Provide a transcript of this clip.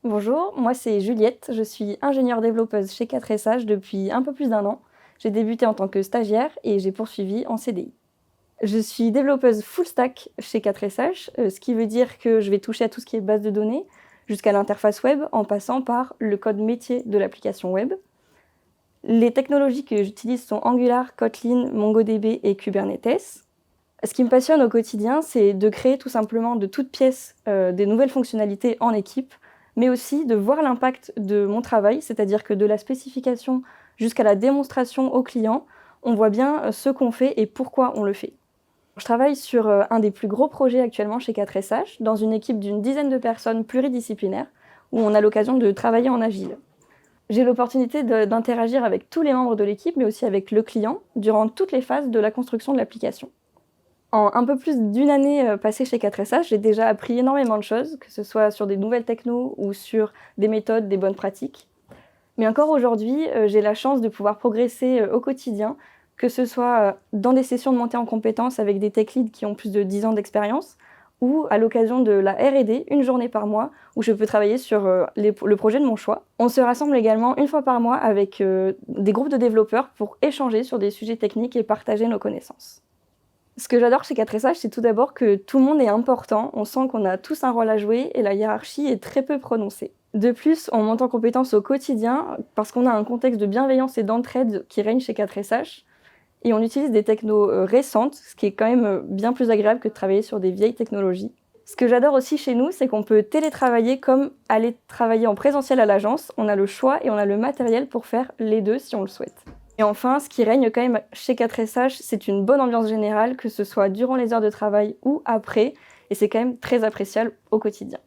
Bonjour, moi c'est Juliette, je suis ingénieure développeuse chez 4SH depuis un peu plus d'un an. J'ai débuté en tant que stagiaire et j'ai poursuivi en CDI. Je suis développeuse full stack chez 4SH, ce qui veut dire que je vais toucher à tout ce qui est base de données, jusqu'à l'interface web, en passant par le code métier de l'application web. Les technologies que j'utilise sont Angular, Kotlin, MongoDB et Kubernetes. Ce qui me passionne au quotidien, c'est de créer tout simplement de toutes pièces des nouvelles fonctionnalités en équipe, mais aussi de voir l'impact de mon travail, c'est-à-dire que de la spécification jusqu'à la démonstration au client, on voit bien ce qu'on fait et pourquoi on le fait. Je travaille sur un des plus gros projets actuellement chez 4SH, dans une équipe d'une dizaine de personnes pluridisciplinaires, où on a l'occasion de travailler en agile. J'ai l'opportunité d'interagir avec tous les membres de l'équipe, mais aussi avec le client, durant toutes les phases de la construction de l'application. En un peu plus d'une année passée chez 4SH, j'ai déjà appris énormément de choses, que ce soit sur des nouvelles technos ou sur des méthodes, des bonnes pratiques. Mais encore aujourd'hui, j'ai la chance de pouvoir progresser au quotidien, que ce soit dans des sessions de montée en compétences avec des tech leads qui ont plus de 10 ans d'expérience, ou à l'occasion de la R&D, une journée par mois, où je peux travailler sur le projet de mon choix. On se rassemble également une fois par mois avec des groupes de développeurs pour échanger sur des sujets techniques et partager nos connaissances. Ce que j'adore chez 4SH, c'est tout d'abord que tout le monde est important, on sent qu'on a tous un rôle à jouer et la hiérarchie est très peu prononcée. De plus, on monte en compétences au quotidien parce qu'on a un contexte de bienveillance et d'entraide qui règne chez 4SH et on utilise des technos récentes, ce qui est quand même bien plus agréable que de travailler sur des vieilles technologies. Ce que j'adore aussi chez nous, c'est qu'on peut télétravailler comme aller travailler en présentiel à l'agence. On a le choix et on a le matériel pour faire les deux si on le souhaite. Et enfin, ce qui règne quand même chez 4SH, c'est une bonne ambiance générale, que ce soit durant les heures de travail ou après, et c'est quand même très appréciable au quotidien.